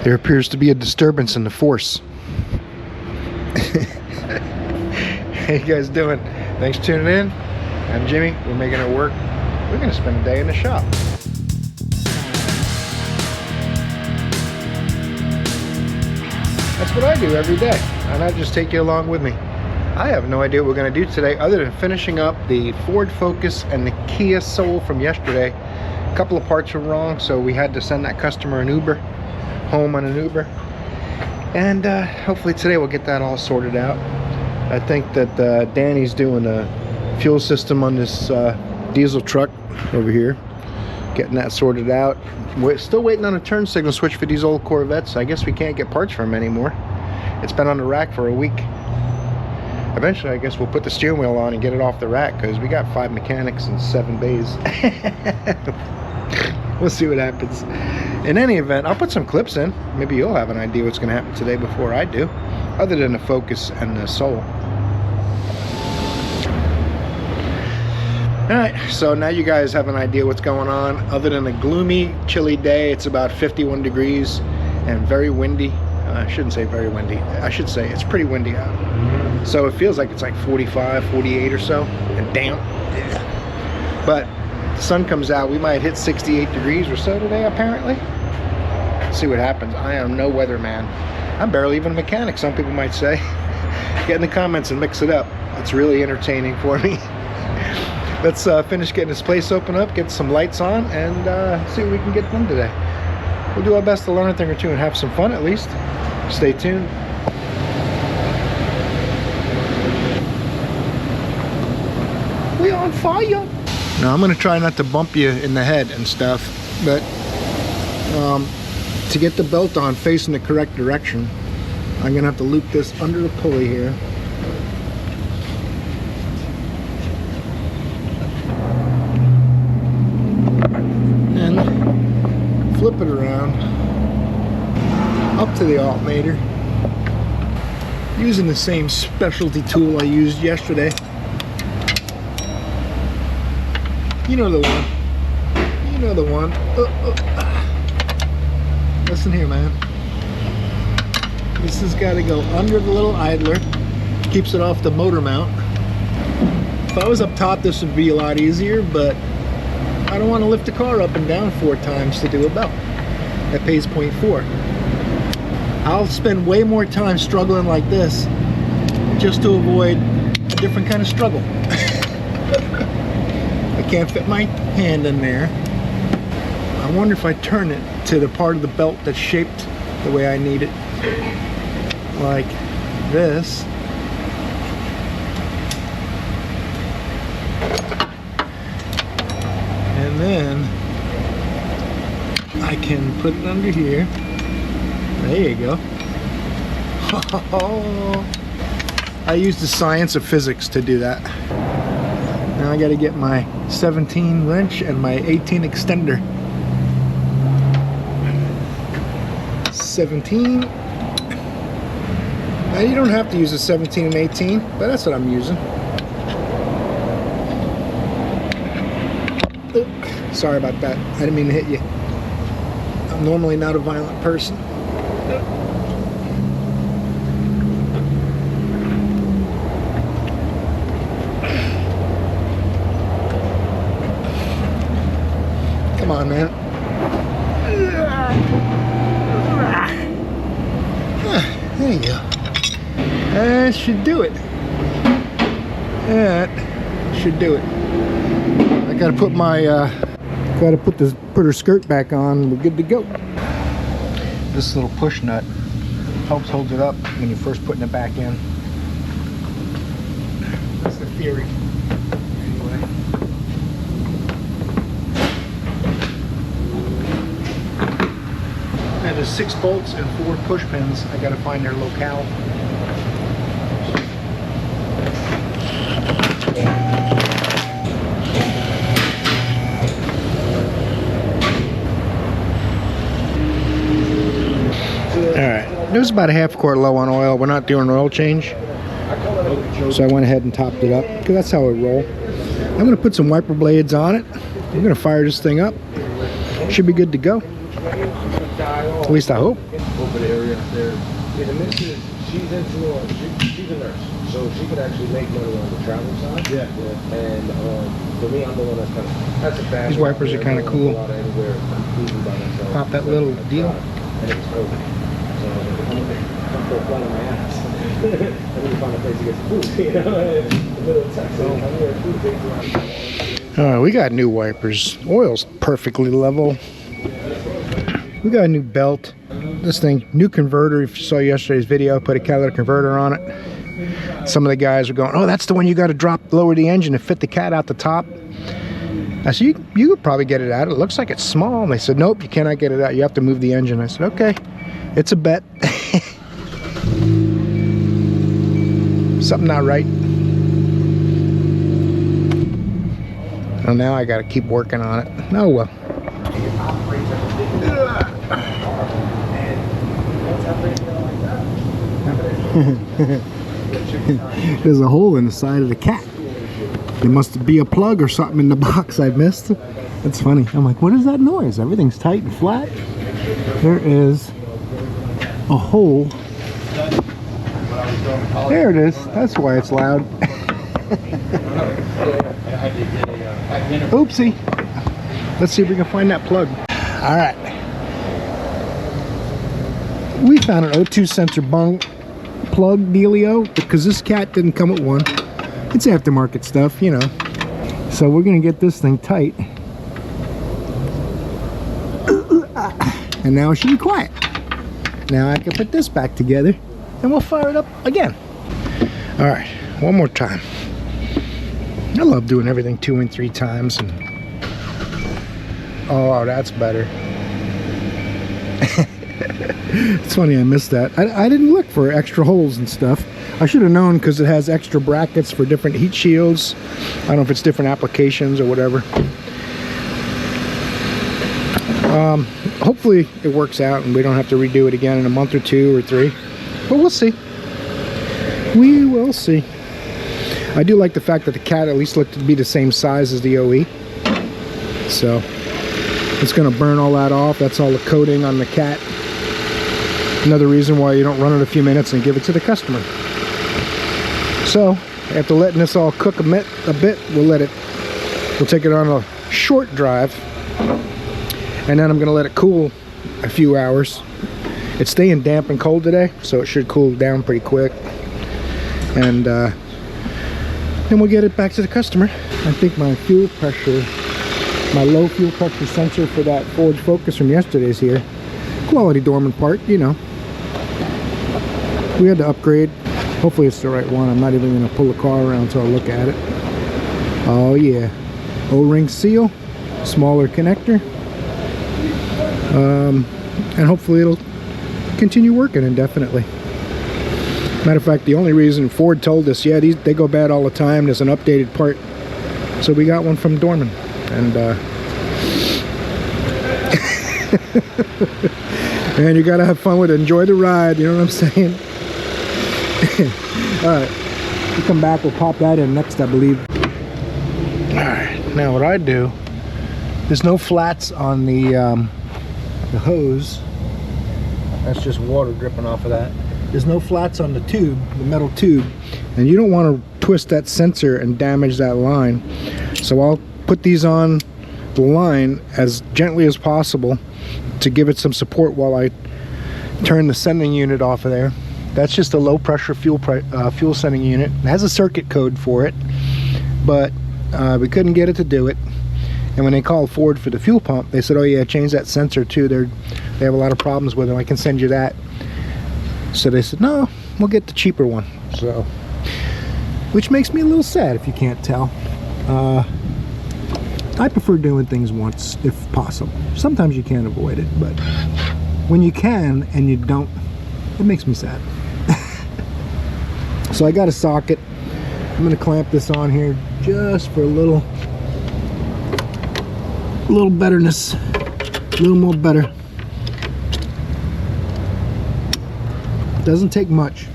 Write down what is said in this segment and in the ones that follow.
There appears to be a disturbance in the force. How you guys doing? Thanks for tuning in. I'm Jimmy. We're making it work. We're going to spend a day in the shop. That's what I do every day, and I just take you along with me. I have no idea what we're going to do today other than finishing up the Ford Focus and the Kia Soul from yesterday. A couple of parts were wrong, so we had to send that customer an Uber, home on an Uber. And hopefully today we'll get that all sorted out. I think that Danny's doing a fuel system on this diesel truck over here, getting that sorted out. We're still waiting on a turn signal switch for these old Corvettes. I guess we can't get parts from them anymore. It's been on the rack for a week. Eventually I guess we'll put the steering wheel on and get it off the rack, because we got 5 mechanics and 7 bays. We'll see what happens. In any event, I'll put some clips in. Maybe you'll have an idea what's going to happen today before I do, other than the Focus and the Soul. Alright, so now you guys have an idea what's going on. Other than a gloomy, chilly day, it's about 51 degrees and very windy. I shouldn't say very windy. I should say it's pretty windy out. So it feels like it's like 45, 48 or so, and damp. Yeah. But the sun comes out, we might hit 68 degrees or so today, apparently. See what happens. I am no weatherman. I'm barely even a mechanic, some people might say. Get in the comments and mix it up. It's really entertaining for me. Let's finish getting this place open up, get some lights on, and see what we can get done today. We'll do our best to learn a thing or two and have some fun at least. Stay tuned. We on fire. Now I'm going to try not to bump you in the head and stuff, but to get the belt on facing the correct direction, I'm going to have to loop this under the pulley here. And flip it around up to the alternator using the same specialty tool I used yesterday. You know the one. You know the one. Listen here, man. This has got to go under the little idler. Keeps it off the motor mount. If I was up top, this would be a lot easier, but I don't want to lift the car up and down 4 times to do a belt. That pays 0.4. I'll spend way more time struggling like this just to avoid a different kind of struggle. I can't fit my hand in there. I wonder if I turn it to the part of the belt that's shaped the way I need it, like this. And then I can put it under here. There you go. I use the science of physics to do that. Now I got to get my 17 wrench and my 18 extender. 17. Now you don't have to use a 17 and 18, but that's what I'm using. Oh, sorry about that. I didn't mean to hit you. I'm normally not a violent person. Come on, man. There you go. That should do it. That should do it. I gotta put my put her skirt back on. We're good to go. This little push nut helps hold it up when you're first putting it back in. That's the theory. Anyway. Now there's 6 bolts and 4 push pins. I gotta find their locale. Alright, it was about a half quart low on oil. We're not doing an oil change, so I went ahead and topped it up because that's how it rolls. I'm going to put some wiper blades on it. I'm going to fire this thing up. Should be good to go. At least I hope. Open area up there. Yeah, the missus, she's a nurse, so she could actually make money on the travel side. Yeah. And for me, I'm the one that's a bad. These wipers are kind of cool. Pop that little deal. And it was COVID. So I'm still flat on my ass. I need to find a place to get some food, you know, in the middle of Texas. I'm here, food takes around. All right, we got new wipers. Oil's perfectly level. We got a new belt. This thing, new converter. If you saw yesterday's video, I put a catalytic converter on it. Some of the guys were going, oh, that's the one you got to lower the engine to fit the cat out the top. I said, you could probably get it out. It looks like it's small. And they said, nope, you cannot get it out. You have to move the engine. I said, okay, it's a bet. Something not right. Well, now I got to keep working on it. Oh, well. There's a hole in the side of the cat. There must be a plug or something in the box I missed. That's funny. I'm like, what is that noise? Everything's tight and flat. There is a hole. There it is. That's why it's loud. Oopsie. Let's see if we can find that plug. All right. We found an O2 sensor bung plug dealio because this cat didn't come with one. It's aftermarket stuff, you know. So we're gonna get this thing tight. And now it should be quiet. Now I can put this back together and we'll fire it up again. All right, one more time. I love doing everything 2 and 3 times. And oh, that's better. It's funny I missed that. I didn't look for extra holes and stuff. I should have known because it has extra brackets for different heat shields. I don't know if it's different applications or whatever. Hopefully it works out and we don't have to redo it again in a month or 2 or 3. But we'll see. We will see. I do like the fact that the cat at least looked to be the same size as the OE. So it's going to burn all that off. That's all the coating on the cat. Another reason why you don't run it a few minutes and give it to the customer. So after letting this all cook a bit, we'll take it on a short drive, and then I'm going to let it cool a few hours. It's staying damp and cold today, so it should cool down pretty quick, and then we'll get it back to the customer. I think my fuel pressure, my low fuel pressure sensor for that Ford Focus from yesterday's here. Quality Dorman part, you know. We had to upgrade. Hopefully it's the right one. I'm not even going to pull the car around until I look at it. Oh yeah. O-ring seal. Smaller connector. And hopefully it'll continue working indefinitely. Matter of fact, the only reason Ford told us, yeah, they go bad all the time, there's an updated part. So we got one from Dorman. And and you gotta have fun with it. Enjoy the ride, you know what I'm saying? Alright, we come back, we'll pop that in next, I believe. Alright, now what I do, there's no flats on the hose. That's just water dripping off of that. There's no flats on the tube, the metal tube, and you don't want to twist that sensor and damage that line. So I'll put these on the line as gently as possible to give it some support while I turn the sending unit off of there. That's just a low pressure fuel sending unit. It has a circuit code for it, but we couldn't get it to do it. And when they called Ford for the fuel pump, they said, oh yeah, change that sensor too. They have a lot of problems with it. I can send you that. So they said, no, we'll get the cheaper one. So, which makes me a little sad if you can't tell. I prefer doing things once if possible. Sometimes you can't avoid it, but when you can and you don't, it makes me sad. So I got a socket. I'm gonna clamp this on here just for a little betterness, a little more better. Doesn't take much.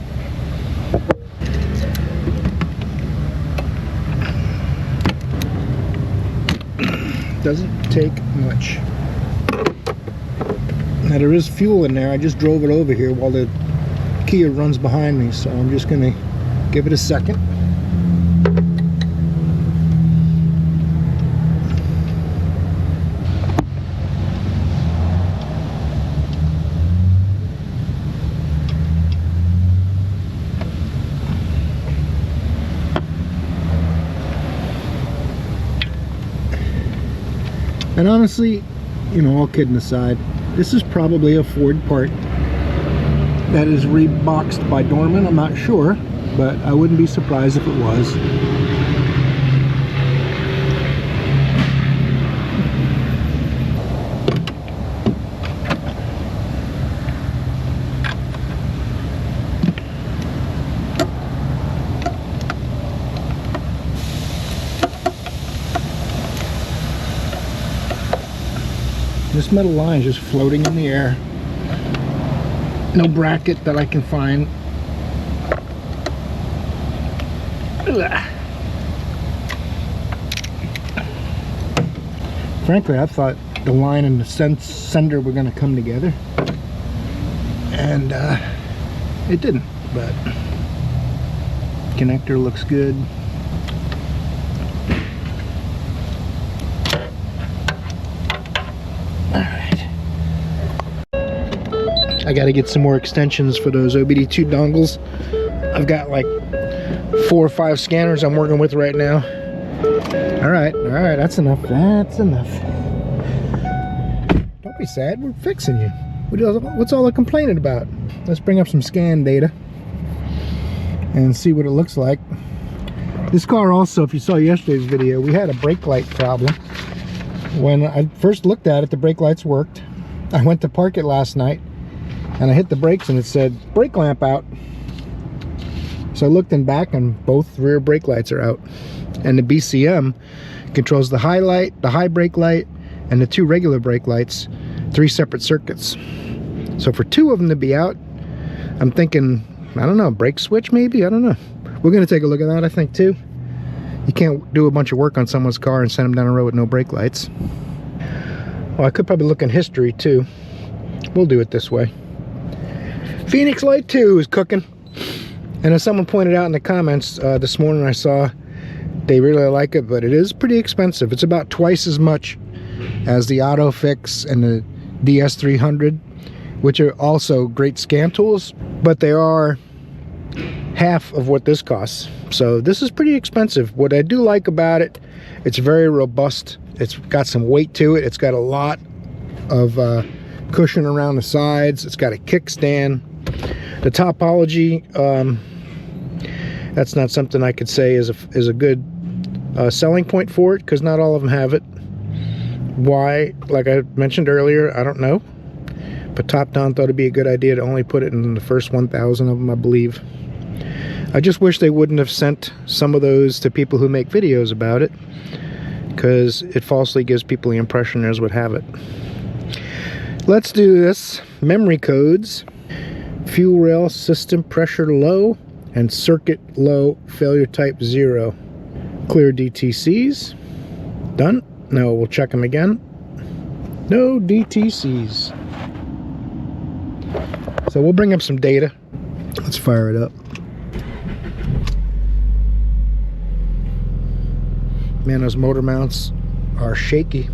Doesn't take much. Now there is fuel in there. I just drove it over here while the Kia runs behind me, so I'm just gonna give it a second. And honestly, you know, all kidding aside, this is probably a Ford part that is reboxed by Dorman. I'm not sure, but I wouldn't be surprised if it was. This metal line is just floating in the air. No bracket that I can find. Frankly, I thought the line and the sender were going to come together, and it didn't, but connector looks good. I gotta get some more extensions for those OBD2 dongles. I've got like 4 or 5 scanners I'm working with right now. All right, that's enough. That's enough. Don't be sad, we're fixing you. What's all the complaining about? Let's bring up some scan data and see what it looks like. This car also, if you saw yesterday's video, we had a brake light problem. When I first looked at it, the brake lights worked. I went to park it last night, and I hit the brakes and it said brake lamp out. So I looked in back and both rear brake lights are out. And the BCM controls the high light, the high brake light, and the 2 regular brake lights, 3 separate circuits. So for 2 of them to be out, I'm thinking, I don't know, brake switch maybe? I don't know. We're gonna take a look at that, I think, too. You can't do a bunch of work on someone's car and send them down the road with no brake lights. Well, I could probably look in history too. We'll do it this way. Phoenix Light 2 is cooking. And as someone pointed out in the comments this morning, I saw they really like it, but it is pretty expensive. It's about twice as much as the AutoFix and the DS300, which are also great scan tools, but they are half of what this costs. So this is pretty expensive. What I do like about it, it's very robust. It's got some weight to it. It's got a lot of cushion around the sides. It's got a kickstand. The topology, that's not something I could say is a good selling point for it, because not all of them have it. Why, like I mentioned earlier, I don't know. But Top Down thought it'd be a good idea to only put it in the first 1,000 of them, I believe. I just wish they wouldn't have sent some of those to people who make videos about it, because it falsely gives people the impression theirs would have it. Let's do this. Memory codes. Fuel rail system pressure low and circuit low, failure type 0. Clear DTCs. Done. Now we'll check them again. No DTCs. So we'll bring up some data. Let's fire it up. Man, those motor mounts are shaky.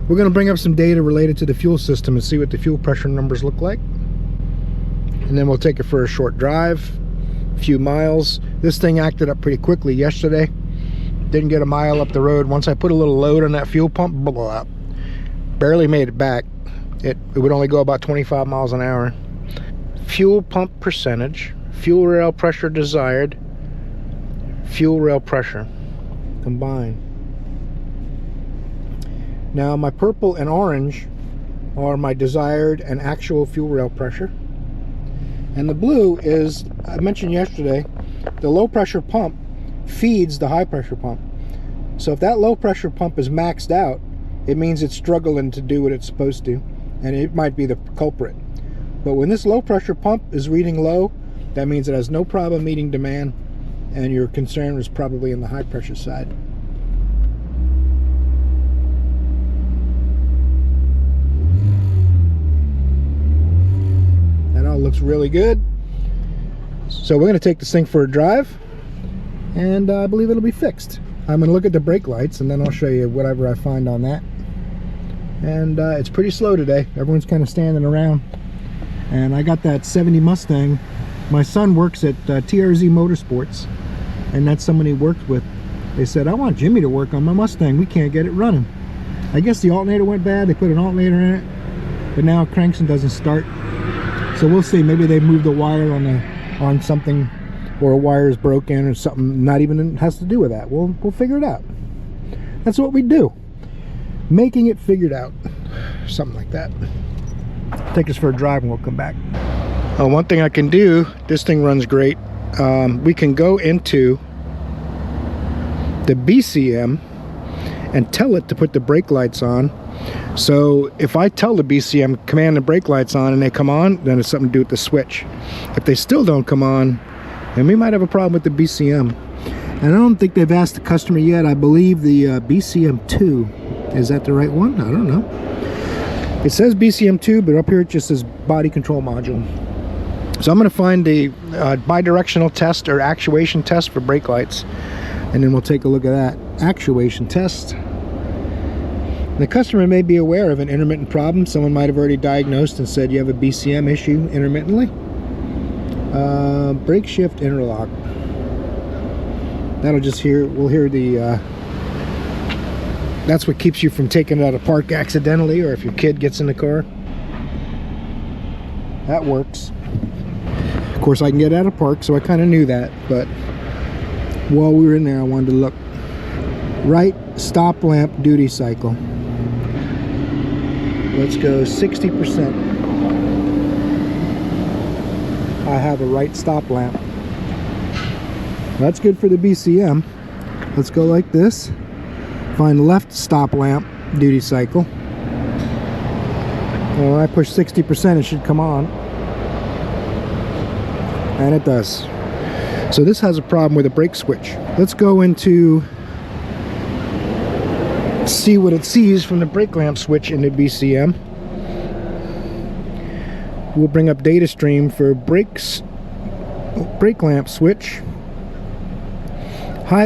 We're going to bring up some data related to the fuel system and see what the fuel pressure numbers look like. And then we'll take it for a short drive, a few miles. This thing acted up pretty quickly yesterday. Didn't get a mile up the road. Once I put a little load on that fuel pump, blah, blah, blah, barely made it back. It would only go about 25 miles an hour. Fuel pump percentage, fuel rail pressure desired, fuel rail pressure combined. Now my purple and orange are my desired and actual fuel rail pressure. And the blue is, I mentioned yesterday, the low pressure pump feeds the high pressure pump. So if that low pressure pump is maxed out, it means it's struggling to do what it's supposed to, and it might be the culprit. But when this low pressure pump is reading low, that means it has no problem meeting demand, and your concern is probably in the high pressure side. looks really good. So we're going to take this thing for a drive, and I believe it'll be fixed. I'm going to look at the brake lights, and then I'll show you whatever I find on that. And it's pretty slow today. Everyone's kind of standing around. And I got that 70 Mustang. My son works at TRZ Motorsports, and that's someone he worked with. They said, I want Jimmy to work on my Mustang. We can't get it running. I guess the alternator went bad. They put an alternator in it, but now it cranks and doesn't start. So we'll see. Maybe they moved a wire on something, or a wire is broken, or something not even has to do with that. We'll figure it out. That's what we do. Making it figured out. Something like that. Take us for a drive and we'll come back. One thing I can do, this thing runs great. We can go into the BCM and tell it to put the brake lights on. So if I tell the BCM command the brake lights on and they come on, then it's something to do with the switch. If they still don't come on, then we might have a problem with the BCM. And I don't think they've asked the customer yet. I believe the BCM2, is that the right one? I don't know. It says BCM2, but up here it just says body control module. So I'm going to find the bidirectional test or actuation test for brake lights, and then we'll take a look at that actuation test. The customer may be aware of an intermittent problem. Someone might have already diagnosed and said you have a BCM issue intermittently. Brake shift interlock. That'll just we'll hear the that's what keeps you from taking it out of park accidentally, or if your kid gets in the car. That works. Of course, I can get out of park, so I kind of knew that, but while we were in there, I wanted to look. Right stop lamp duty cycle. Let's go 60%. I have a right stop lamp. That's good for the BCM. Let's go like this. Find left stop lamp duty cycle. And when I push 60%, it should come on. And it does. So this has a problem with a brake switch. Let's go into see what it sees from the brake lamp switch in the BCM. We'll bring up data stream for brake lamp switch.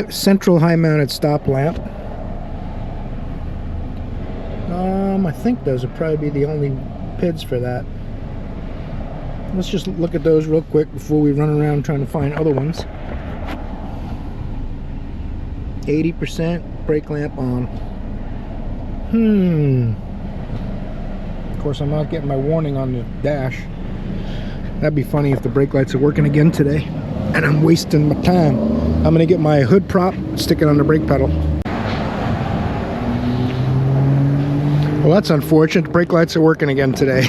Central high mounted stop lamp. I think those would probably be the only PIDs for that. Let's just look at those real quick before we run around trying to find other ones. 80% brake lamp on. Of course, I'm not getting my warning on the dash. That'd be funny if the brake lights are working again today and I'm wasting my time. I'm gonna get my hood prop, stick it on the brake pedal. Well, that's unfortunate. The brake lights are working again today.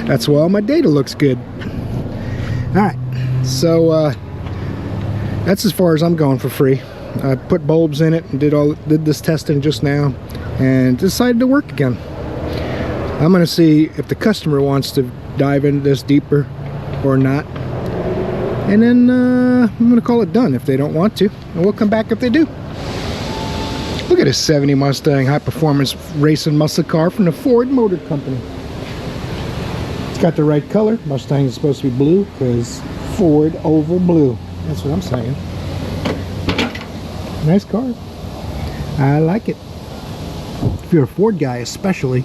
That's why my data looks good. Alright, so that's as far as I'm going for free. I put bulbs in it and did this testing just now and decided to work again. I'm going to see if the customer wants to dive into this deeper or not. And then I'm going to call it done if they don't want to. And we'll come back if they do. Look at this 70 Mustang high performance racing muscle car from the Ford Motor Company. It's got the right color. Mustang is supposed to be blue because Ford over blue. That's what I'm saying. Nice car. I like it. If you're a Ford guy especially.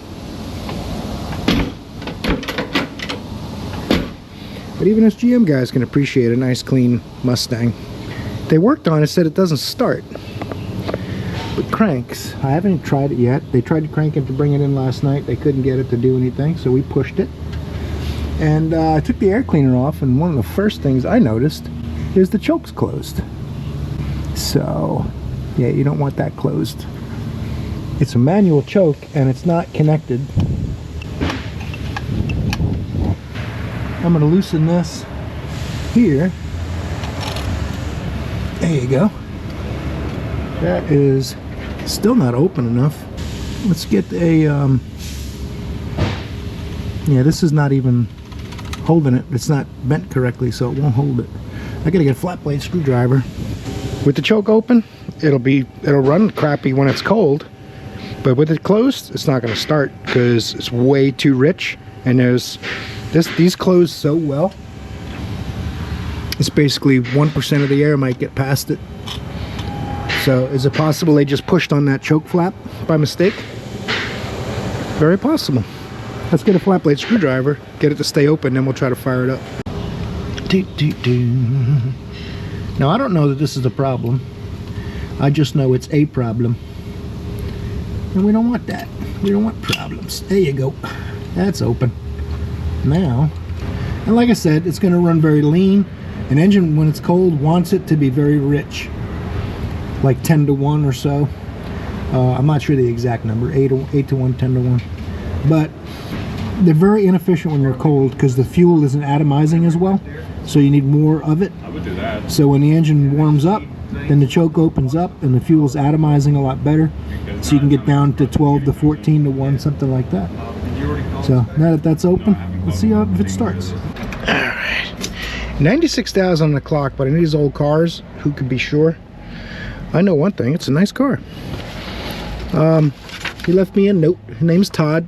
But even us GM guys can appreciate a nice clean Mustang. They worked on it, said it doesn't start. But cranks, I haven't tried it yet. They tried to crank it to bring it in last night. They couldn't get it to do anything, so we pushed it. And I took the air cleaner off, and one of the first things I noticed is the choke's closed. So, yeah, you don't want that closed. It's a manual choke, and it's not connected. I'm going to loosen this here. There you go. That is still not open enough. Let's get a, yeah, this is not even holding it. It's not bent correctly, so it won't hold it. I gotta get a flat blade screwdriver. With the choke open, it'll run crappy when it's cold, but with it closed, it's not gonna start because it's way too rich, and there's These close so well. It's basically 1% of the air might get past it. So is it possible they just pushed on that choke flap by mistake? Very possible. Let's get a flat blade screwdriver, get it to stay open, then we'll try to fire it up. Now I don't know that this is a problem. I just know it's a problem. And we don't want that. We don't want problems. There you go. That's open. Now, and like I said, it's going to run very lean. An engine, when it's cold, wants it to be very rich, like 10 to 1 or so. I'm not sure the exact number, 8 to 1, 10 to 1. But they're very inefficient when they're cold because the fuel isn't atomizing as well. So you need more of it. I would do that. So when the engine warms up, then the choke opens up and the fuel's atomizing a lot better. So you can get down to 12 to 14 to 1, something like that. So now that that's open, let's see if it starts. 96,000 on the clock, but in these old cars, who could be sure? I know one thing, it's a nice car. He left me a note. His name's Todd.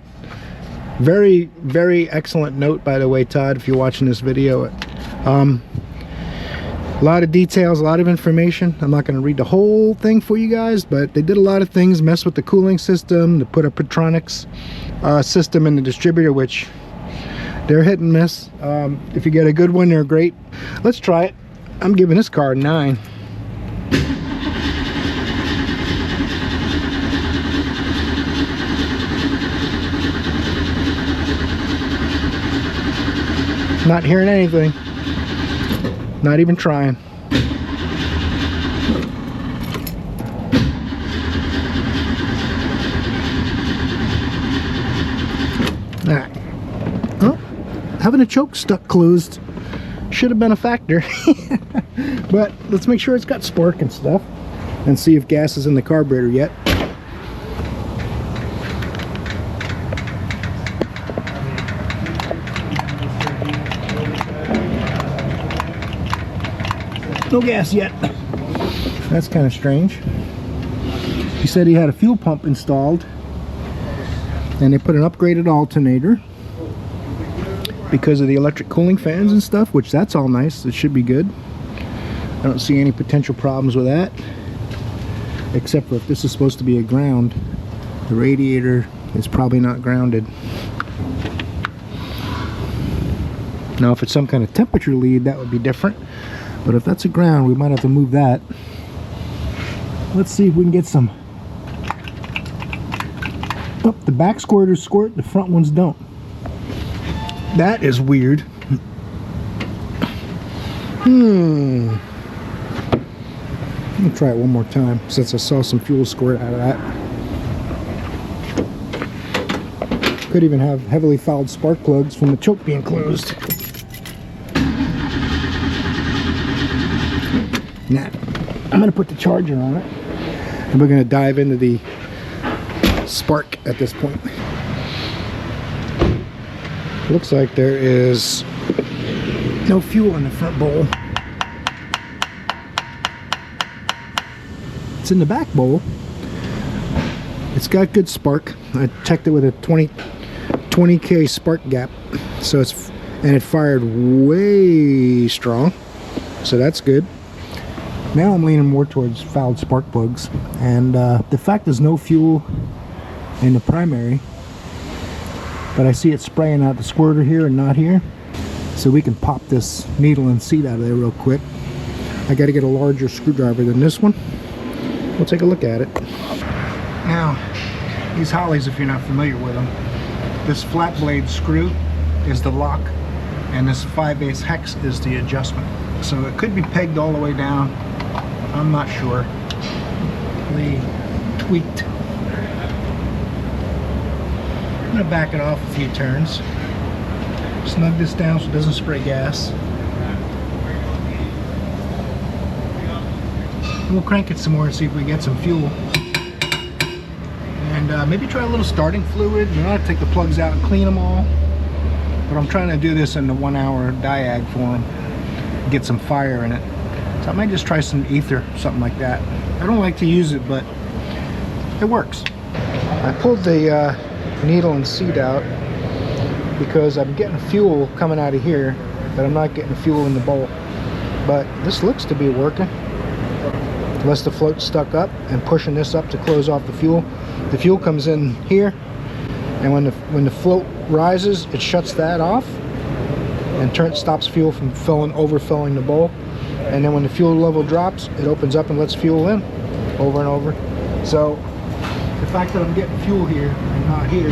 Very, very excellent note, by the way, Todd, if you're watching this video. A lot of details, a lot of information. I'm not going to read the whole thing for you guys, but they did a lot of things, mess with the cooling system, to put a Petronics system in the distributor, which they're hit and miss. If you get a good one, they're great. Let's try it. I'm giving this car a 9. Not hearing anything. Not even trying. Alright. Well, having a choke stuck closed should have been a factor. But let's make sure it's got spark and stuff and see if gas is in the carburetor yet. No gas yet. That's kind of strange. He said he had a fuel pump installed and they put an upgraded alternator because of the electric cooling fans and stuff, which that's all nice. It should be good. I don't see any potential problems with that, except for if this is supposed to be a ground. The radiator is probably not grounded. Now if it's some kind of temperature lead, that would be different. But if that's a ground, we might have to move that. Let's see if we can get some. Oh, the back squirters squirt, the front ones don't. That is weird. Let me try it one more time since I saw some fuel squirt out of that. Could even have heavily fouled spark plugs from the choke being closed. Now, I'm going to put the charger on it and we're going to dive into the spark at this point. Looks like there is no fuel in the front bowl. It's in the back bowl. It's got good spark. I checked it with a 20K spark gap, so and it fired way strong, so that's good. Now I'm leaning more towards fouled spark plugs, and the fact there's no fuel in the primary, but I see it spraying out the squirter here and not here, so we can pop this needle and seat out of there real quick. I got to get a larger screwdriver than this one. We'll take a look at it. Now, these Holleys, if you're not familiar with them, this flat blade screw is the lock, and this 5/8 hex is the adjustment. So it could be pegged all the way down. I'm not sure. They tweaked. I'm gonna back it off a few turns. Snug this down so it doesn't spray gas. We'll crank it some more and see if we get some fuel. And maybe try a little starting fluid. You don't have to take the plugs out and clean them all. But I'm trying to do this in the 1 hour diag for them. Get some fire in it. So I might just try some ether, something like that. I don't like to use it, but it works. I pulled the needle and seat out. because I'm getting fuel coming out of here, but I'm not getting fuel in the bowl. But this looks to be working, unless the float's stuck up, and pushing this up to close off the fuel. The fuel comes in here, and when the float rises, it shuts that off and stops fuel from overfilling the bowl. And then when the fuel level drops, it opens up and lets fuel in over and over. So the fact that I'm getting fuel here and not here,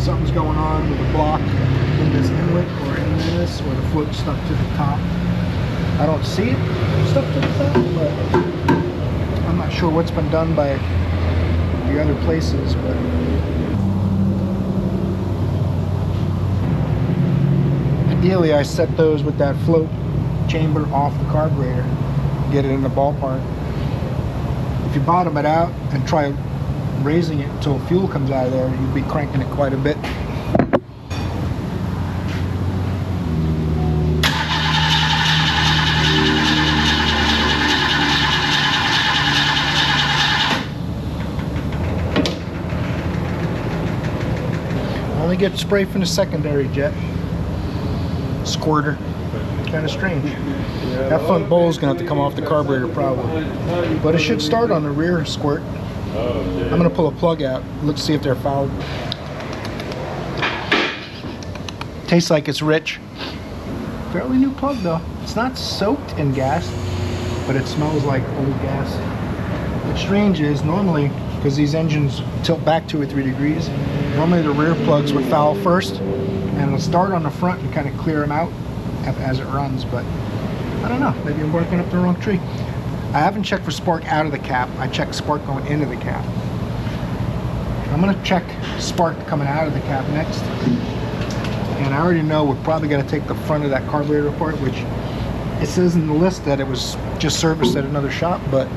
something's going on with the block in this inlet or in this, or the float stuck to the top. I don't see it stuck to the top, but I'm not sure what's been done by the other places. But ideally, I set those with that float chamber off the carburetor, get it in the ballpark. If you bottom it out and try raising it until fuel comes out of there, you'd be cranking it quite a bit. Only get spray from the secondary jet. Squirter. Kind of strange. That front bowl is going to have to come off the carburetor probably. But it should start on the rear squirt. I'm going to pull a plug out. Let's see if they're fouled. Tastes like it's rich. Fairly new plug though. It's not soaked in gas, but it smells like old gas. What's strange is normally, because these engines tilt back 2 or 3 degrees, normally the rear plugs would foul first, and it'll start on the front and kind of clear them out as it runs. But I don't know, maybe I'm barking up the wrong tree. I haven't checked for spark out of the cap. I checked spark going into the cap. I'm going to check spark coming out of the cap next. And I already know we're probably going to take the front of that carburetor apart, which it says in the list that it was just serviced at another shop, but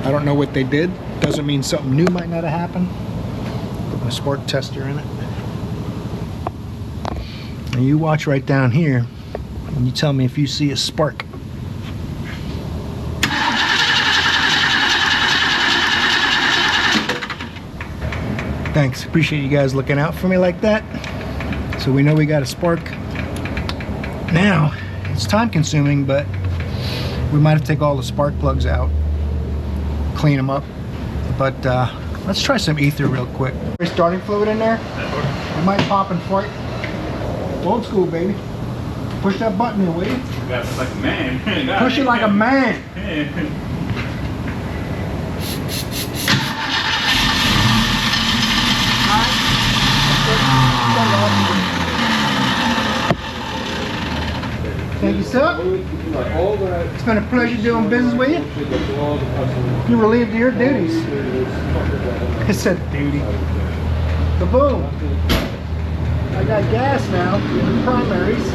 I don't know what they did. Doesn't mean something new might not have happened. Put my spark tester in it. And you watch right down here and you tell me if you see a spark. Thanks, appreciate you guys looking out for me like that. So we know we got a spark. Now, it's time consuming, but we might have to take all the spark plugs out, clean them up. But let's try some ether real quick. Starting fluid in there. It might pop and fart. Old school, baby. Push that button in, will you? That's like a man. Push it like a man. Thank you, sir. It's been a pleasure doing business with you. You're relieved of your duties. It said duty. Kaboom. I got gas now in the primaries.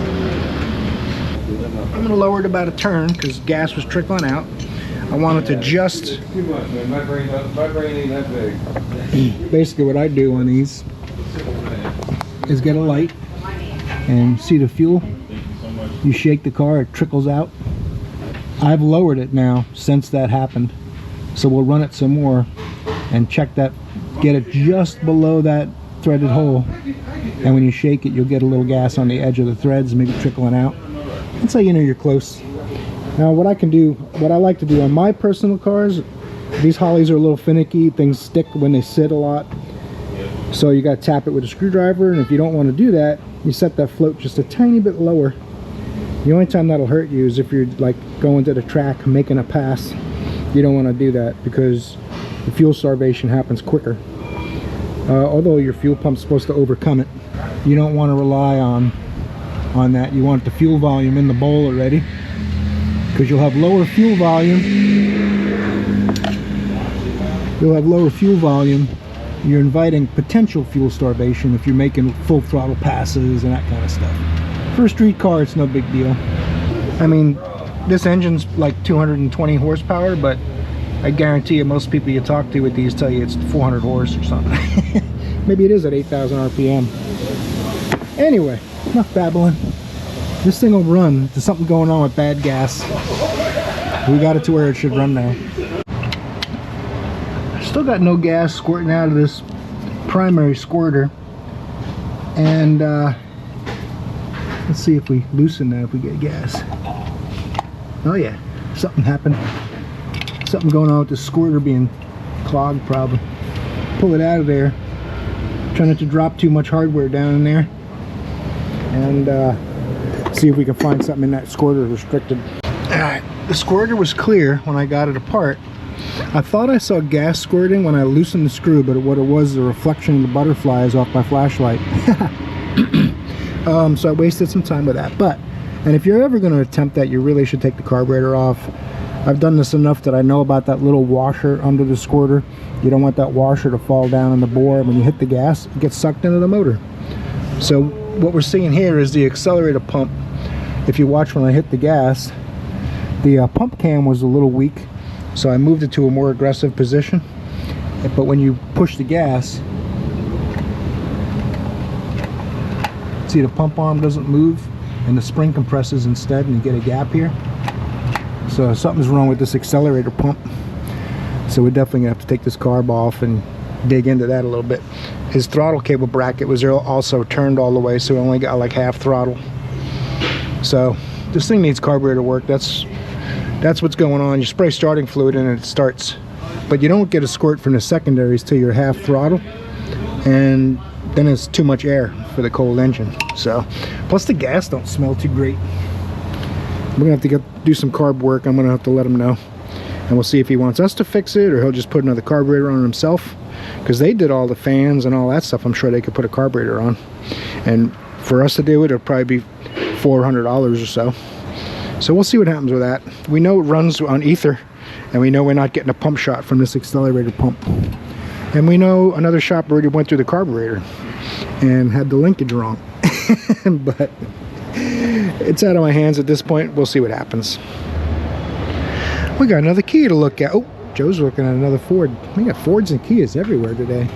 I'm going to lower it about a turn because gas was trickling out. I wanted to just... Too much, man. My brain ain't that big. Basically what I do on these is get a light and see the fuel. You shake the car, it trickles out. I've lowered it now since that happened. So we'll run it some more and check that, get it just below that threaded hole. And when you shake it, you'll get a little gas on the edge of the threads, maybe trickling out. That's how you know you're close. Now what I can do, what I like to do on my personal cars, these Holleys are a little finicky, things stick when they sit a lot. So you gotta tap it with a screwdriver, and if you don't want to do that, you set that float just a tiny bit lower. The only time that'll hurt you is if you're like going to the track, making a pass. You don't want to do that because the fuel starvation happens quicker. Although your fuel pump's supposed to overcome it, you don't want to rely on that. You want the fuel volume in the bowl already, because you'll have lower fuel volume. You'll have lower fuel volume. You're inviting potential fuel starvation if you're making full throttle passes and that kind of stuff. For a street car, it's no big deal. I mean, this engine's like 220 horsepower, but I guarantee you most people you talk to with these tell you it's 400 horse or something. Maybe it is at 8,000 RPM. Anyway, enough babbling. This thing will run. There's something going on with bad gas. We got it to where it should run now. Still got no gas squirting out of this primary squirter. And Let's see if we loosen that if we get gas. Oh yeah, something happened. Something going on with the squirter being clogged probably. Pull it out of there. Try not to drop too much hardware down in there. And see if we can find something in that squirter restricted. Alright, the squirter was clear when I got it apart. I thought I saw gas squirting when I loosened the screw, but what it was the reflection of the butterflies off my flashlight. So I wasted some time with that. And if you're ever going to attempt that, you really should take the carburetor off. I've done this enough that I know about that little washer under the squirter. You don't want that washer to fall down in the bore. When you hit the gas, it gets sucked into the motor. So what we're seeing here is the accelerator pump. If you watch when I hit the gas, the pump cam was a little weak, so I moved it to a more aggressive position. But when you push the gas, see the pump arm doesn't move and the spring compresses instead, and you get a gap here. So something's wrong with this accelerator pump. So we're definitely gonna have to take this carb off and dig into that a little bit. His throttle cable bracket was also turned all the way, so we only got like half throttle. So this thing needs carburetor work. That's what's going on. You spray starting fluid in and it starts, but you don't get a squirt from the secondaries till you're half throttle, and then it's too much air for the cold engine. So plus the gas don't smell too great. We're gonna have to do some carb work. I'm gonna have to let him know, and we'll see if he wants us to fix it or he'll just put another carburetor on himself, because they did all the fans and all that stuff. I'm sure they could put a carburetor on, and for us to do it, it'll probably be $400 or so. So we'll see what happens with that. We know it runs on ether, and we know we're not getting a pump shot from this accelerator pump. And we know another shop already went through the carburetor and had the linkage wrong. But it's out of my hands at this point. We'll see what happens. We got another Kia to look at. Oh, Joe's looking at another Ford. We got Fords and Kias everywhere today.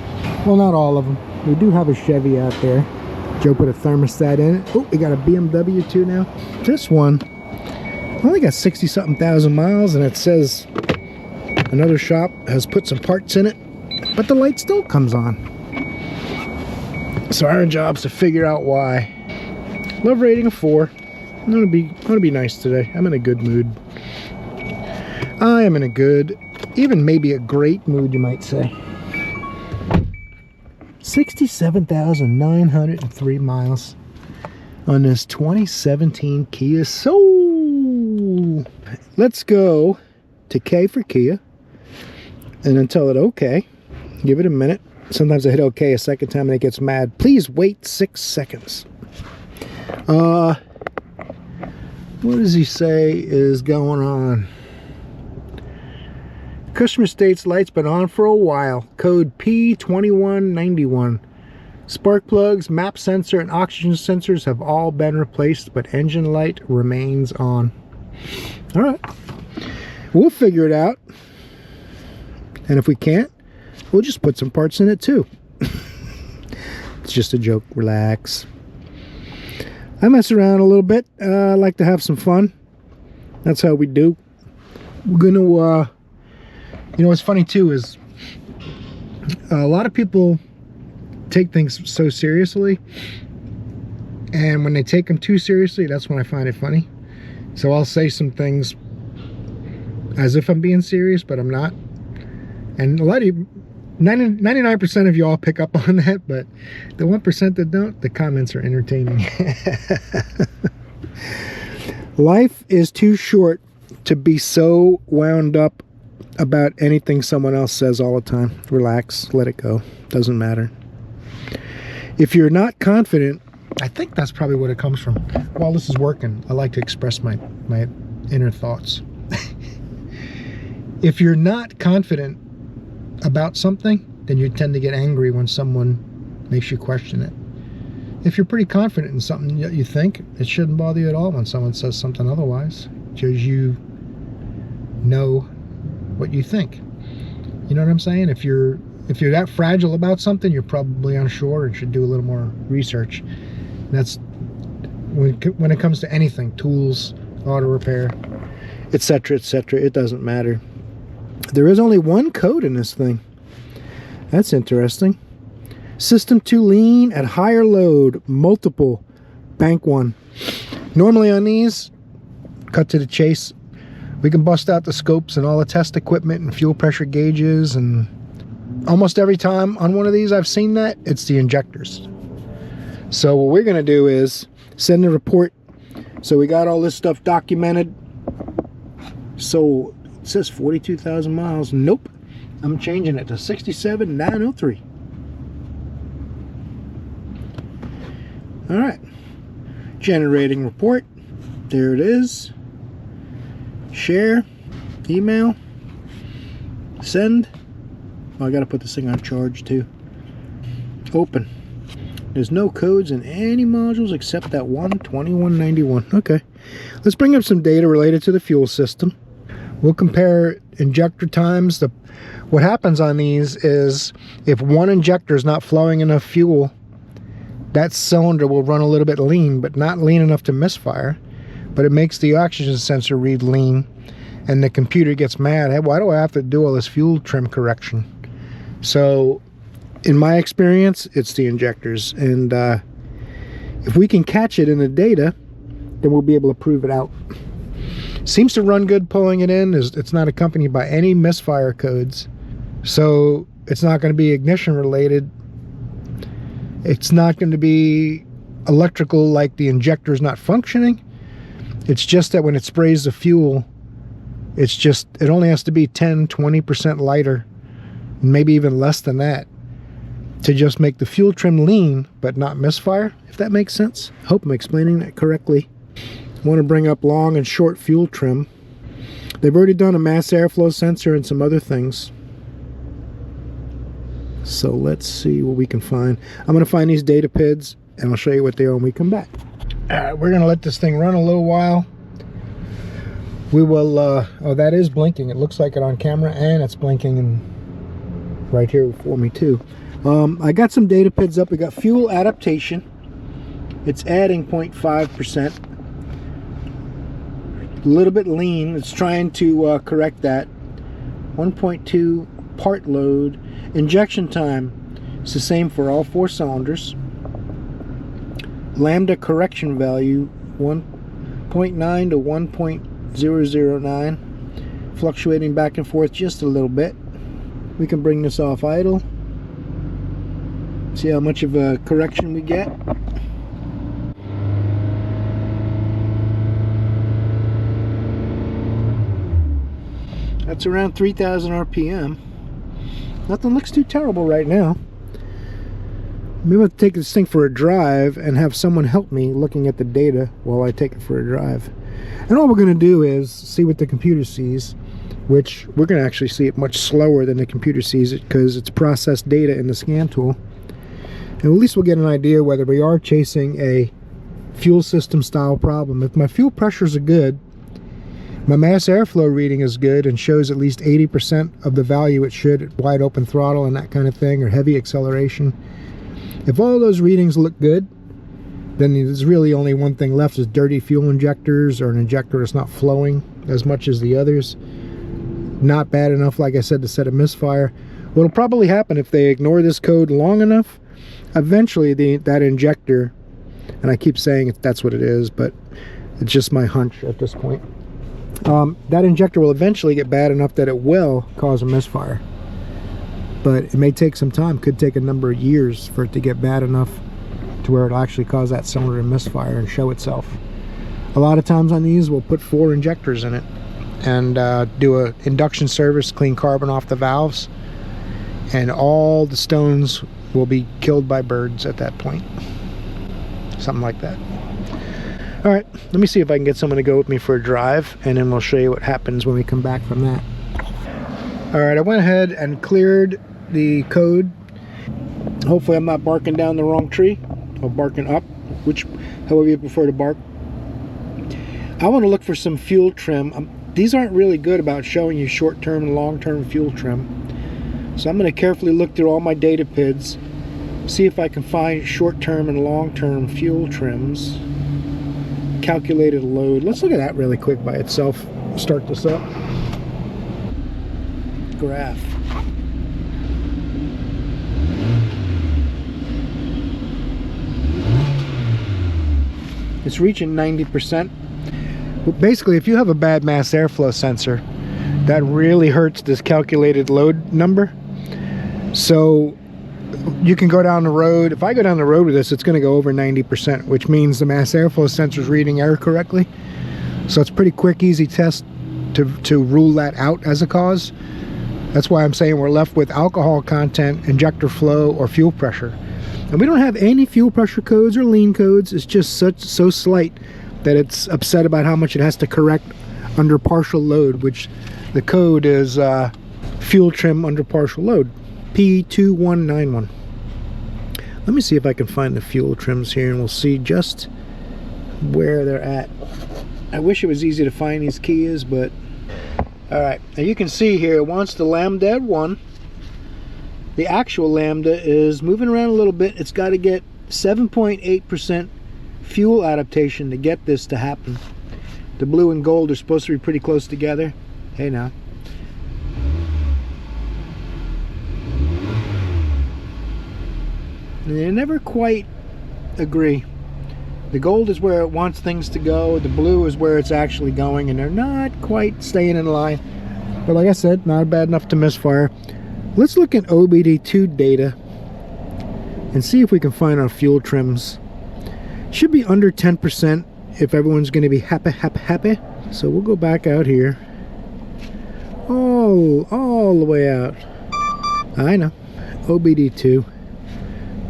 Well, not all of them. We do have a Chevy out there. Joe put a thermostat in it. Oh, we got a BMW too now. This one only got 60-something thousand miles, and it says another shop has put some parts in it, but the light still comes on. So our job's to figure out why. Love rating of 4. I'm gonna be nice today. I'm in a good mood. I am in a good, even maybe a great mood, you might say. 67,903 miles on this 2017 Kia Soul. Let's go to K for Kia and then tell it okay. Give it a minute. Sometimes I hit okay a second time and it gets mad. Please wait 6 seconds. What does he say is going on? Customer states light's been on for a while. Code P2191. Spark plugs, map sensor, and oxygen sensors have all been replaced, but engine light remains on. All right. We'll figure it out. And if we can't, we'll just put some parts in it too. It's just a joke. Relax. I mess around a little bit. I like to have some fun. That's how we do. We're gonna you know what's funny too is a lot of people take things so seriously, and when they take them too seriously, that's when I find it funny. So I'll say some things as if I'm being serious, but I'm not. And a lot of you, 99% of you all pick up on that, but the 1% that don't, the comments are entertaining. Life is too short to be so wound up about anything someone else says all the time. Relax, let it go. Doesn't matter. If you're not confident, I think that's probably what it comes from. While this is working, I like to express my inner thoughts. If you're not confident about something, then you tend to get angry when someone makes you question it. If you're pretty confident in something that you think, it shouldn't bother you at all when someone says something otherwise, because you know what you think. You know what I'm saying? If you're that fragile about something, you're probably unsure and should do a little more research. That's when it comes to anything, tools, auto repair, etc., etc. It doesn't matter. There is only one code in this thing. That's interesting. System to lean at higher load, multiple bank one. Normally on these, cut to the chase, we can bust out the scopes and all the test equipment and fuel pressure gauges, and almost every time on one of these I've seen that, it's the injectors. So what we're gonna do is send a report. So we got all this stuff documented. So it says 42,000 miles. Nope, I'm changing it to 67,903. All right, generating report. There it is. Share, email, send. Oh, I gotta put this thing on charge too. Open. There's no codes in any modules except that one 2191. Okay, let's bring up some data related to the fuel system. We'll compare injector times. What happens on these is if one injector is not flowing enough fuel, that cylinder will run a little bit lean, but not lean enough to misfire. But it makes the oxygen sensor read lean, and the computer gets mad. Hey, why do I have to do all this fuel trim correction? So in my experience, it's the injectors, and if we can catch it in the data, then we'll be able to prove it out. Seems to run good pulling it in. It's not accompanied by any misfire codes, so it's not going to be ignition related. It's not going to be electrical, like the injector is not functioning. It's just that when it sprays the fuel, it only has to be 10-20% lighter, maybe even less than that, to just make the fuel trim lean but not misfire, if that makes sense. I hope I'm explaining that correctly. I want to bring up long and short fuel trim. They've already done a mass airflow sensor and some other things. So let's see what we can find. I'm going to find these data PIDs and I'll show you what they are when we come back. Alright, we're going to let this thing run a little while. We will, oh, that is blinking. It looks like it on camera, and it's blinking right here for me too. I got some data PIDs up. We got fuel adaptation. It's adding 0.5%. A little bit lean. It's trying to correct that. 1.2 part load. Injection time, it's the same for all 4 cylinders. Lambda correction value 1.9 to 1.009, fluctuating back and forth just a little bit. We can bring this off idle, see how much of a correction we get. That's around 3,000 RPM. Nothing looks too terrible right now. Maybe I'll take this thing for a drive and have someone help me looking at the data while I take it for a drive. And all we're going to do is see what the computer sees, which we're going to actually see it much slower than the computer sees it because it's processed data in the scan tool. And at least we'll get an idea whether we are chasing a fuel system style problem. If my fuel pressures are good, my mass airflow reading is good and shows at least 80% of the value it should at wide open throttle and that kind of thing, or heavy acceleration. If all those readings look good, then there's really only one thing left, is dirty fuel injectors or an injector that's not flowing as much as the others. Not bad enough, like I said, to set a misfire. What'll probably happen if they ignore this code long enough, eventually that injector, and I keep saying that's what it is, but it's just my hunch at this point, that injector will eventually get bad enough that it will cause a misfire. But it may take some time. Could take a number of years for it to get bad enough to where it'll actually cause that cylinder to misfire and show itself. A lot of times on these we'll put 4 injectors in it and do a induction service, clean carbon off the valves, and all the stones will be killed by birds at that point. Something like that. Alright, let me see if I can get someone to go with me for a drive, and then we'll show you what happens when we come back from that. Alright, I went ahead and cleared the code. Hopefully I'm not barking down the wrong tree, or barking up, however you prefer to bark. I want to look for some fuel trim. These aren't really good about showing you short-term and long-term fuel trim. So I'm going to carefully look through all my data PIDs, see if I can find short-term and long-term fuel trims. Calculated load. Let's look at that really quick by itself. Start this up. Graph. It's reaching 90%. Basically, if you have a bad mass airflow sensor, that really hurts this calculated load number. So you can go down the road. If I go down the road with this, it's going to go over 90%, which means the mass airflow sensor is reading air correctly. So it's a pretty quick, easy test to rule that out as a cause. That's why I'm saying we're left with alcohol content, injector flow, or fuel pressure. And we don't have any fuel pressure codes or lean codes. It's just so slight that it's upset about how much it has to correct under partial load, which the code is fuel trim under partial load, P2191. Let me see if I can find the fuel trims here, and we'll see just where they're at. I wish it was easy to find these Kias, but all right. Now you can see here, it wants the Lambda at 1. The actual Lambda is moving around a little bit. It's got to get 7.8% fuel adaptation to get this to happen. The blue and gold are supposed to be pretty close together. Hey now. And they never quite agree. The gold is where it wants things to go. The blue is where it's actually going, and they're not quite staying in line. But like I said, not bad enough to misfire. Let's look at OBD2 data and see if we can find our fuel trims. Should be under 10% if everyone's going to be happy. So we'll go back out here. All the way out. I know. OBD2.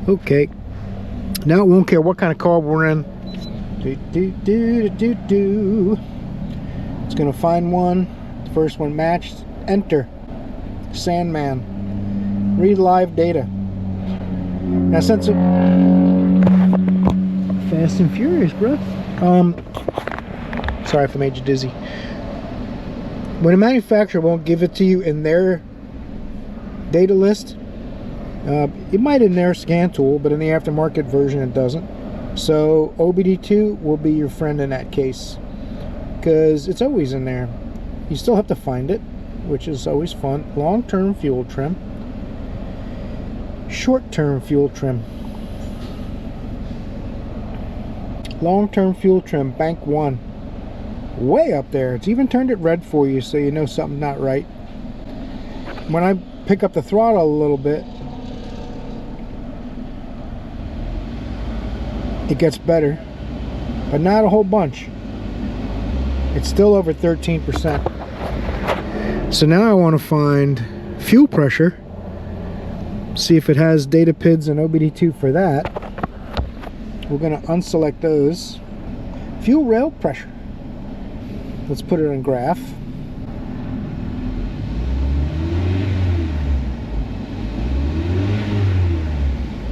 Okay. Now it won't care what kind of car we're in. It's going to find one. The first one matched. Enter. Sandman. Read live data. Now since it... Fast and Furious, bro. Sorry if I made you dizzy. When a manufacturer won't give it to you in their data list, it might in their scan tool, but in the aftermarket version it doesn't. So OBD2 will be your friend in that case, because it's always in there. You still have to find it, which is always fun. Long-term fuel trim, short-term fuel trim. Long-term fuel trim, bank 1, way up there. It's even turned it red for you, so you know something's not right. When I pick up the throttle a little bit, it gets better, but not a whole bunch. It's still over 13%. So now I want to find fuel pressure, see if it has data PIDs and OBD2 for that. We're going to unselect those. Fuel rail pressure. Let's put it in graph.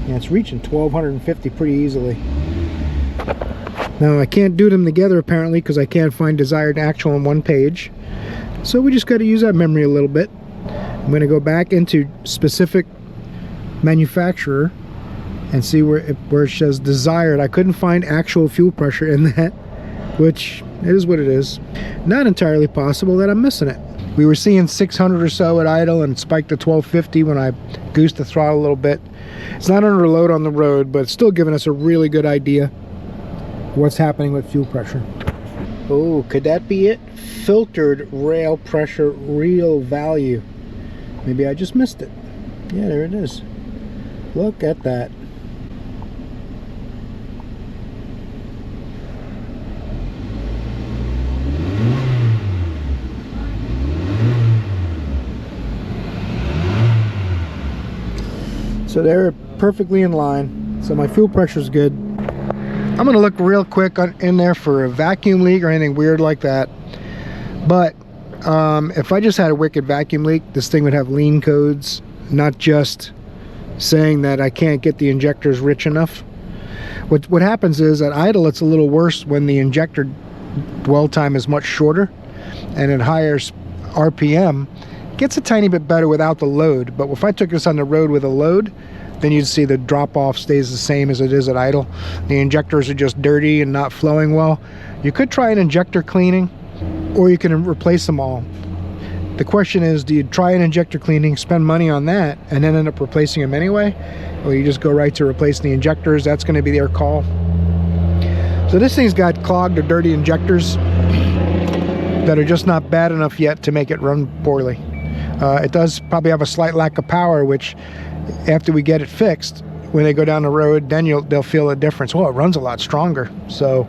Yeah, it's reaching 1250 pretty easily. Now I can't do them together apparently because I can't find desired actual on one page. So we just got to use that memory a little bit. I'm going to go back into specific manufacturer and see where it says desired. I couldn't find actual fuel pressure in that, which it is what it is. Not entirely possible that I'm missing it. We were seeing 600 or so at idle and spiked to 1250 when I goosed the throttle a little bit. It's not under load on the road, but it's still giving us a really good idea what's happening with fuel pressure. Oh, could that be it? Filtered rail pressure, real value. Maybe I just missed it. Yeah, there it is. Look at that. So they're perfectly in line. So my fuel pressure is good. I'm going to look real quick in there for a vacuum leak or anything weird like that. But if I just had a wicked vacuum leak, this thing would have lean codes, not just saying that I can't get the injectors rich enough. What happens is at idle it's a little worse when the injector dwell time is much shorter, and at higher RPM it gets a tiny bit better without the load. But if I took this on the road with a load, then you'd see the drop off stays the same as it is at idle. The injectors are just dirty and not flowing well. You could try an injector cleaning, or you can replace them all. The question is, do you try an injector cleaning, spend money on that, and then end up replacing them anyway? Or you just go right to replace the injectors? That's going to be their call. So this thing's got clogged or dirty injectors that are just not bad enough yet to make it run poorly. It does probably have a slight lack of power, which after we get it fixed, when they go down the road, then they'll feel a difference. Well, it runs a lot stronger. So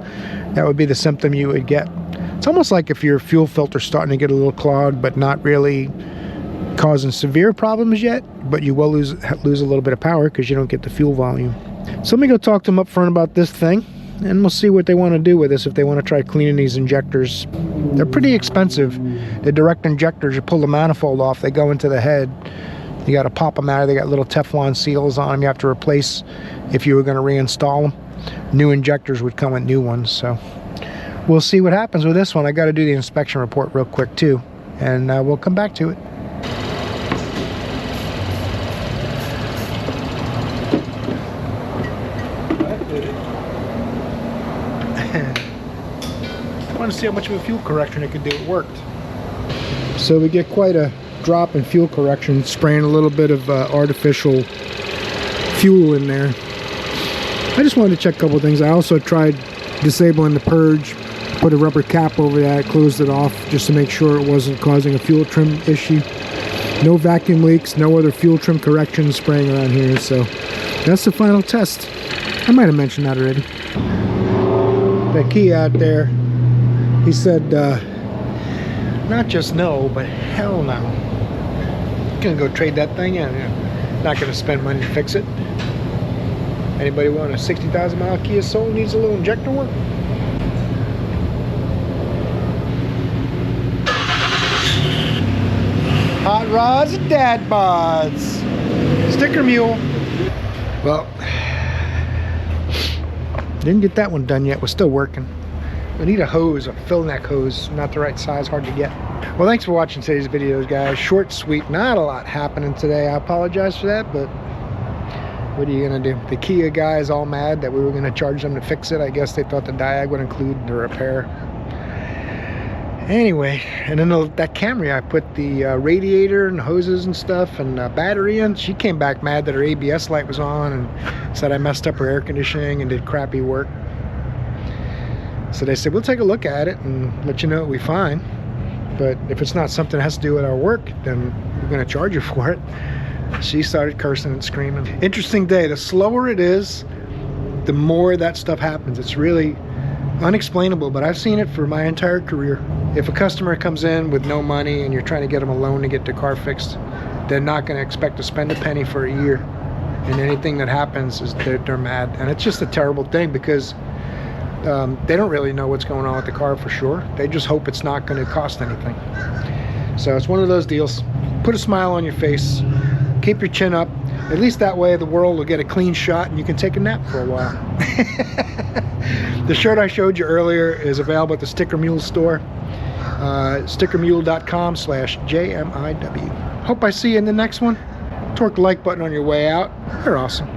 that would be the symptom you would get. It's almost like if your fuel filter's starting to get a little clogged, but not really causing severe problems yet, but you will lose a little bit of power because you don't get the fuel volume. So let me go talk to them up front about this thing, and we'll see what they want to do with this, if they want to try cleaning these injectors. They're pretty expensive. The direct injectors, you pull the manifold off, they go into the head. You got to pop them out. They got little Teflon seals on them you have to replace if you were going to reinstall them. New injectors would come with new ones, so we'll see what happens with this one. I got to do the inspection report real quick too, and we'll come back to it. I want to see how much of a fuel correction it could do. It worked. So we get quite a drop in fuel correction, spraying a little bit of artificial fuel in there. I just wanted to check a couple things. I also tried disabling the purge, put a rubber cap over that, closed it off just to make sure it wasn't causing a fuel trim issue. No vacuum leaks, no other fuel trim corrections spraying around here. So that's the final test. I might have mentioned that already. That key out there, he said not just no, but hell no. Gonna go trade that thing in. Not gonna spend money to fix it. Anybody want a 60,000 mile Kia Soul needs a little injector work? Hot rods and dad bods. Sticker mule. Well, didn't get that one done yet. We're still working. We need a hose, a fill neck hose. Not the right size, hard to get. Well, thanks for watching today's videos, guys. Short, sweet, not a lot happening today. I apologize for that, but what are you gonna do? The Kia guy is all mad that we were gonna charge them to fix it. I guess they thought the diag would include the repair. Anyway, and then that Camry, I put the radiator and hoses and stuff and battery in. She came back mad that her ABS light was on and said I messed up her air conditioning and did crappy work. So they said, we'll take a look at it and let you know what we find. But if it's not something that has to do with our work, then we're going to charge you for it. She started cursing and screaming. Interesting day. The slower it is, the more that stuff happens. It's really unexplainable, but I've seen it for my entire career. If a customer comes in with no money and you're trying to get them a loan to get their car fixed, they're not going to expect to spend a penny for a year. And anything that happens is they're mad. And it's just a terrible thing because they don't really know what's going on with the car for sure. They just hope it's not going to cost anything. So it's one of those deals. Put a smile on your face. Keep your chin up. At least that way the world will get a clean shot and you can take a nap for a while. The shirt I showed you earlier is available at the Sticker Mule store. Stickermule.com/JMIW. Hope I see you in the next one. Torque the like button on your way out. You're awesome.